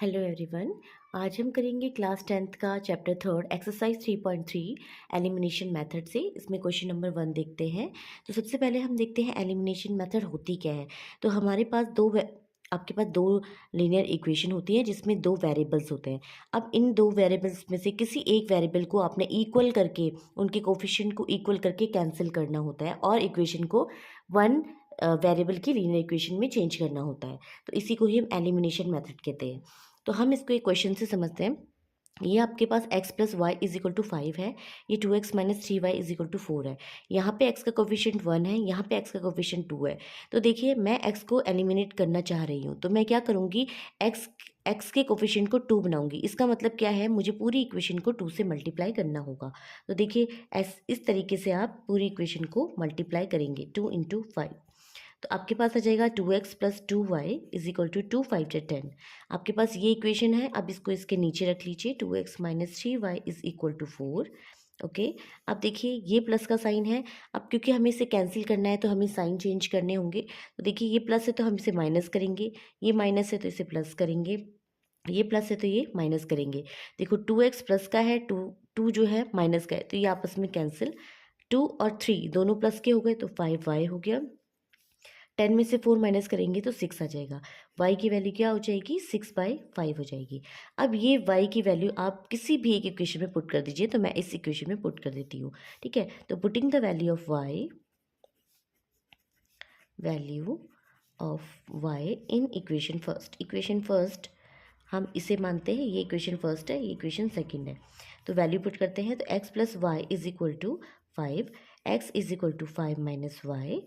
Hello everyone. आज हम करेंगे क्लास 10th का चैप्टर 3 एक्सरसाइज 3.3 एलिमिनेशन मेथड से। इसमें क्वेश्चन नंबर 1 देखते हैं। तो सबसे पहले हम देखते हैं एलिमिनेशन मेथड होती क्या है। तो हमारे पास आपके पास दो लीनियर इक्वेशन होती है जिसमें दो वेरिएबल्स होते हैं। अब इन दो वेरिएबल्स में से किसी एक वेरिएबल को आपने इक्वल करके उनके कोफिशिएंट को इक्वल करके कैंसिल करना होता है और इक्वेशन को वन वेरिएबल की लीनियर इक्वेशन में चेंज करना होता है। तो इसी को ही हम एलिमिनेशन मेथड कहते हैं। तो हम इसको एक क्वेश्चन से समझते हैं। ये आपके पास x plus y is equal to 5 है, ये 2x minus 3y is equal to 4 है। यहाँ पे x का कोफिशिएंट 1 है, यहाँ पे x का कोफिशिएंट 2 है। तो देखिए मैं x को एलिमिनेट करना चाह रही हूँ, तो मैं क्या करूँगी, x के कोफिशिएंट को 2 बनाऊंगी। इसका मतलब क्या है, मुझे पूरी इक्वेशन को 2 से मल्टीप्लाई करना होगा। तो देखिए इस तरीके से आप पूरी इक्वेशन को मल्टीप्लाई करेंगे 2 इंटू 5। तो आपके पास आ जाएगा 2x plus 2y is equal to 2 5 जा 10। आपके पास ये इक्वेशन है। अब इसको इसके नीचे रख लीजिए, 2x minus 3y is equal to 4। Okay. अब देखिए ये प्लस का साइन है। अब क्योंकि हमें इसे कैंसिल करना है तो हमें साइन चेंज करने होंगे। तो देखिए ये प्लस है तो हम इसे माइनस करेंगे, ये माइनस है तो इसे प्लस करेंगे, ये प्लस है तो ये माइनस करेंगे। देखो 2x प्लस का है, टू जो है माइनस का है, तो ये आपस में कैंसिल। 2 और 3 दोनों प्लस के हो गए तो 5y हो गया। 10 में से 4 माइनस करेंगे तो 6 आ जाएगा। y की वैल्यू क्या हो जाएगी, 6/5 हो जाएगी। अब ये y की वैल्यू आप किसी भी एक इक्वेशन में पुट कर दीजिए। तो मैं इस इक्वेशन में पुट कर देती हूँ, ठीक है। तो putting the value of y in equation first हम इसे मानते हैं, ये इक्वेशन फर्स्ट है, ये इक्वेशन सेकंड है। तो वैल्यू पुट करते हैं। तो x plus y is equal to 5, x is equal to 5 minus y.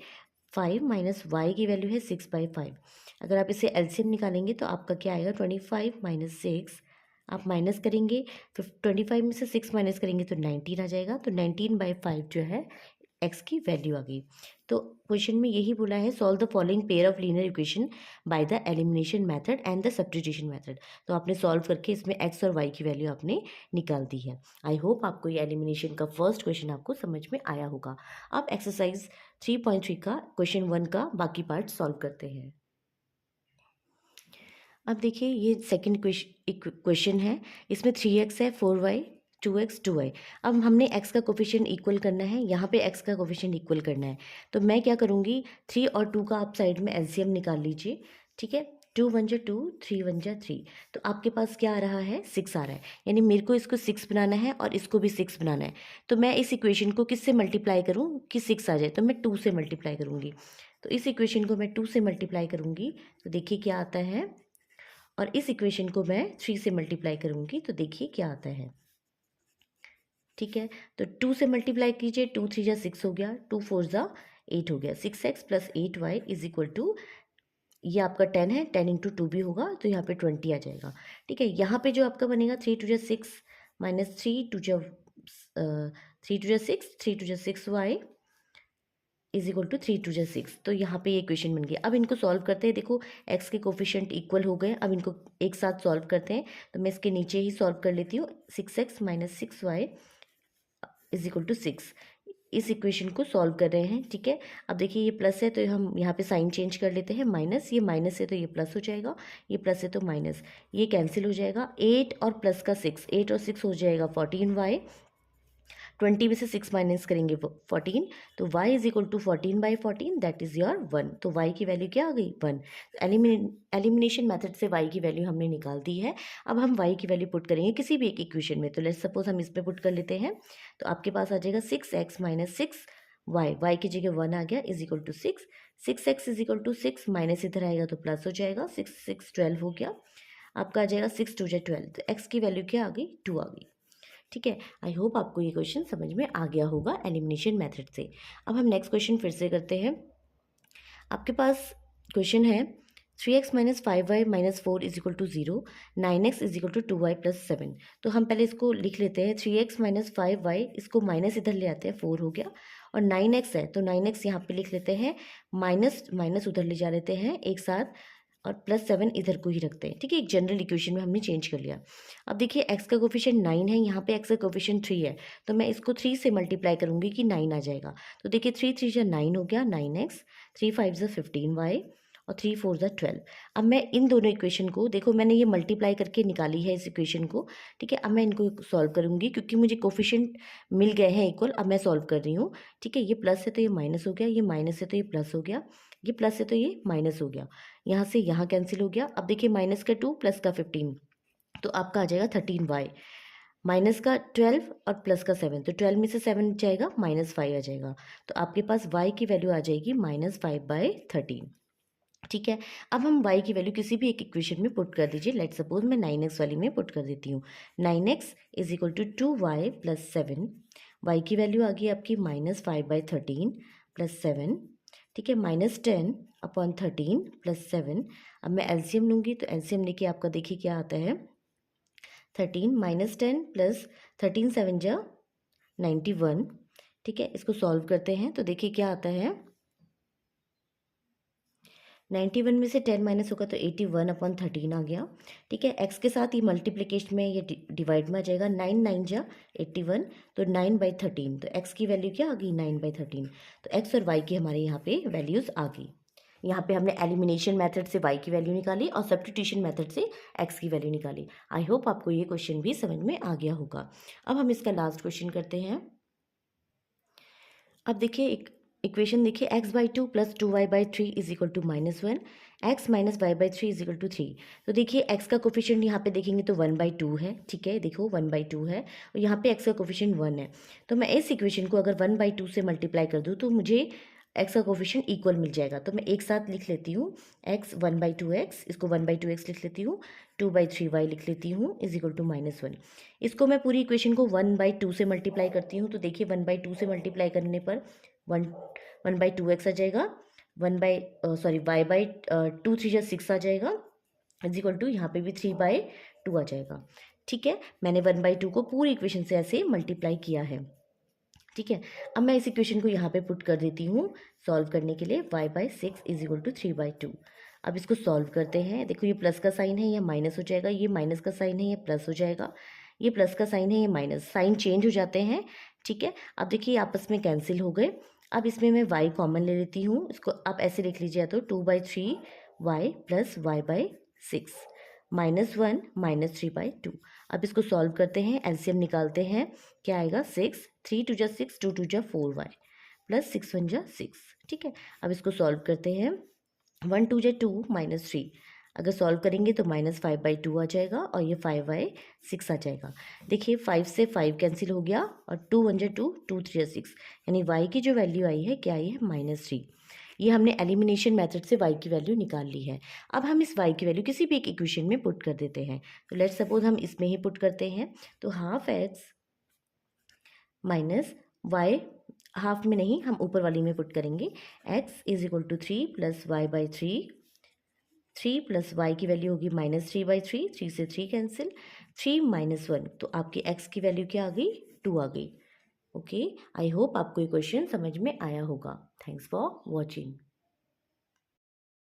5 minus y की वैल्यू है 6/5। अगर आप इसे एलसीएम निकालेंगे तो आपका क्या आएगा, 25 माइनस 6। आप माइनस करेंगे, फिर 25 में से 6 माइनस करेंगे तो 19 आ जाएगा। तो 19/5 जो है एक्स की वैल्यू आ गई। तो क्वेश्चन में यही बोला है, solve the following pair of linear equation by the elimination method and the substitution method. तो आपने सॉल्व करके इसमें एक्स और वाई की वैल्यू आपने निकाल दी है। आई होप आपको ये एलिमिनेशन का फर्स्ट क्वेश्चन आपको समझ में आया होगा। अब एक्सरसाइज 3.3 का क्वेश्चन 1 का बाकी पार्ट सॉल्व करते हैं। अब देखिए ये सेकंड क्वेश्चन है। इसमें 3x है, 4y, 2x 2y। अब हमने x का कोफिशिएंट इक्वल करना है, यहाँ पे x का कोफिशिएंट इक्वल करना है। तो मैं क्या करूँगी, 3 और 2 का आप साइड में एलसीएम निकाल लीजिए, ठीक है। 2 1 जा 2, 3 1 जा 3। तो आपके पास क्या आ रहा है, 6 आ रहा है। यानी मेरे को इसको 6 बनाना है और इसको भी 6 बनाना है। तो मैं इस इक्वेशन को किससे मल्टीप्लाई करूँ कि 6 आ जाए, तो मैं 2 से मल्टीप्लाई करूँगी। तो इस इक्वेशन को मैं 2 से मल्टीप्लाई करूँगी तो देखिए क्या आता है, और इस इक्वेशन को मैं 3 से मल्टीप्लाई करूँगी तो देखिए क्या आता है, ठीक है। तो 2 से मल्टीप्लाई कीजिए, 2 3 जा 6 हो गया, 2 4 जा 8 हो गया। 6x plus 8y is equal to, ये आपका 10 है, 10 इंटू 2 भी होगा तो यहाँ पे 20 आ जाएगा, ठीक है। यहाँ पे जो आपका बनेगा 3 2 जा 6 माइनस 3 2 जा 3 2 जा 6, 3 2 जा 6y इज इक्वल टू 3 2 जा 6। तो यहाँ पे ये इक्वेशन बन गई। अब इनको सॉल्व करते हैं। देखो x के कोफिशिएंट इक्वल हो गए, अब इनको एक साथ सॉल्व करते हैं। तो मैं इसके नीचे ही सॉल्व कर लेती हूँ। 6x minus 6y is equal to 6। इस इक्वेशन को सॉल्व कर रहे हैं, ठीक है। अब देखिए ये प्लस है तो हम यहाँ पे साइन चेंज कर लेते हैं, माइनस, ये माइनस है तो ये प्लस हो जाएगा, ये प्लस है तो माइनस, ये कैंसिल हो जाएगा। 8 और प्लस का 6, 8 और 6 हो जाएगा 14y। 20 में से 6 माइनस करेंगे 14, तो y is equal to 14/14, that is your 1। तो y की वैल्यू क्या आ गई, 1। एलिमिनेशन मेथड से y की वैल्यू हमने निकाल दी है। अब हम y की वैल्यू पुट करेंगे किसी भी एक इक्वेशन में। तो लेट्स सपोज हम इसमें पुट कर लेते हैं। तो आपके पास आ जाएगा 6x माइनस 6y, y की जगह 1 आ गया, is equal to 6। 6x is equal to 6, minus इधर आएगा तो प्लस हो जाएगा, 6 6 12 हो गया। आपका आ जाएगा 6 2 12। तो x की वैल्यू क्या आ गई, 2 आ गई, ठीक है। आई होप आपको ये क्वेश्चन समझ में आ गया होगा एलिमिनेशन मेथड से। अब हम नेक्स्ट क्वेश्चन फिर से करते हैं। आपके पास क्वेश्चन है 3x minus 5y minus 4 is equal to 0, 9x is equal to 2y plus 7। तो हम पहले इसको लिख लेते हैं, 3x माइनस 5y, इसको माइनस इधर ले आते हैं, 4 हो गया। और 9x है तो 9x यहाँ पे लिख लेते हैं, माइनस माइनस उधर ले जा लेते हैं एक साथ, और प्लस 7 इधर को ही रखते हैं, ठीक है। एक जनरल इक्वेशन में हमने चेंज कर लिया। अब देखिए x का कोफिशिएंट 9 है, यहाँ पे x का कोफिशिएंट 3 है, तो मैं इसको 3 से मल्टीप्लाई करूँगी कि 9 आ जाएगा। तो देखिए 3 3 जा 9 हो गया, 9x, 3 5 जा 15y, और 3 4 ज़ा 12। अब मैं इन दोनों इक्वेशन को, देखो मैंने ये मल्टीप्लाई करके निकाली है इस इक्वेशन को, ठीक है। अब मैं इनको सॉल्व करूँगी क्योंकि मुझे कोफिशिएंट मिल गए हैं इक्वल। अब मैं सॉल्व कर रही हूँ, ठीक है। ये प्लस है तो ये माइनस हो गया, ये माइनस है तो ये प्लस हो गया, ये प्लस है तो ये माइनस हो गया, यहाँ से यहाँ कैंसिल हो गया। अब देखिए माइनस का 2 प्लस का 15, तो आपका आ जाएगा 13y, माइनस का 12 और प्लस का 7, तो 12 में से 7 जाएगा, -5 आ जाएगा। तो आपके पास y की वैल्यू आ जाएगी -5/13, ठीक है। अब हम y की वैल्यू किसी भी एक इक्वेशन में पुट कर दीजिए। लेट सपोज मैं 9x वाली में पुट कर देती हूँ। 9x = 2y + 7, y की वैल्यू आ गई आपकी -5/13 + 7, ठीक है। -10/13 + 7। अब मैं एलसीएम लूँगी, तो एलसीएम लेके आपका देखिए क्या आता है, 13 -10 + 13 7 जा 91, ठीक है। इसको सॉल्व करते हैं तो देखिए क्या आता है, 91 में से 10 माइनस होगा तो 81/13 आ गया, ठीक है। x के साथ ही मल्टीप्लिकेशन में ये डिवाइड में आ जाएगा, 9 9 जा 81, तो 9/13, तो x की वैल्यू क्या आ गई, 9/13। तो x और y की हमारे यहाँ पे वैल्यूज़ आ गई। यहाँ पे हमने एलिमिनेशन मेथड से y की वैल्यू निकाली और सब्स्टिट्यूशन मेथड से x की वैल्यू निकाली। आई होप आपको ये क्वेश्चन भी समझ में आ गया होगा। अब हम इसका लास्ट क्वेश्चन करते हैं। अब देखिए एक इक्वेशन देखिए, x/2 + 2y/3 = -1, x - y/3 = 3। तो देखिए x का कोफिशिएंट यहाँ पे देखेंगे तो 1/2 है, ठीक है। देखो 1/2 है और यहाँ पे x का कोफिशिएंट 1 है। तो मैं इस इक्वेशन को अगर 1/2 से मल्टीप्लाई कर दूँ तो मुझे x का कोफिशिएंट इक्वल मिल जाएगा। तो मैं एक साथ लिख लेती हूँ, x 1/2x, इसको 1/2x लिख लेती हूँ, 2/3y लिख लेती हूँ, = -1। इसको मैं पूरी इक्वेशन को 1/2 से मल्टीप्लाई करती हूँ, तो देखिए 1/2 से मल्टीप्लाई करने पर 1/2x आ जाएगा, y/2 3 6 आ जाएगा, = यहाँ पे भी 3/2 आ जाएगा, ठीक है। मैंने 1/2 को पूरी इक्वेशन से ऐसे मल्टीप्लाई किया है, ठीक है। अब मैं इस इक्वेशन को यहाँ पे पुट कर देती हूँ सॉल्व करने के लिए, y/6 = 3/2। अब इसको सॉल्व करते हैं। देखो ये प्लस का साइन है, ये माइनस हो जाएगा, ये माइनस का साइन है, ये प्लस हो जाएगा, ये प्लस का साइन है, ये माइनस, साइन चेंज हो जाते हैं, ठीक है। अब देखिए आपस में कैंसिल हो गए। अब इसमें मैं y कॉमन ले लेती हूँ, इसको आप ऐसे लिख लीजिए, तो 2/3y + y/6 -1 -3/2। अब इसको सॉल्व करते हैं, एलसीएम निकालते हैं, क्या आएगा, 6, 3 2 जा 6, 2 2 जा 4y + 6 1 जा 6, ठीक है। अब इसको सॉल्व करते हैं, 1 2 जा 2 -3, अगर सॉल्व करेंगे तो -5/2 आ जाएगा और ये 5/6 आ जाएगा। देखिए 5 से 5 कैंसिल हो गया और 2 1 जा 2, 2 3 जा 6, यानी y की जो वैल्यू आई है क्या आई है, -3। ये हमने एलिमिनेशन मेथड से y की वैल्यू निकाल ली है। अब हम इस y की वैल्यू किसी भी एक इक्वेशन में पुट कर देते हैं। तो लेट्स सपोज हम इसमें ही पुट करते हैं, तो ½ माइनस y, हाफ में नहीं, हम ऊपर वाली में पुट करेंगे, x = 3 + y/3, 3 + y की वैल्यू होगी -3/3, 3 से 3 कैंसिल, 3 - 1, तो आपकी x की वैल्यू क्या आ गई, 2 आ गई। ओके, आई होप आपको ये क्वेश्चन समझ में आया होगा। Thanks for watching.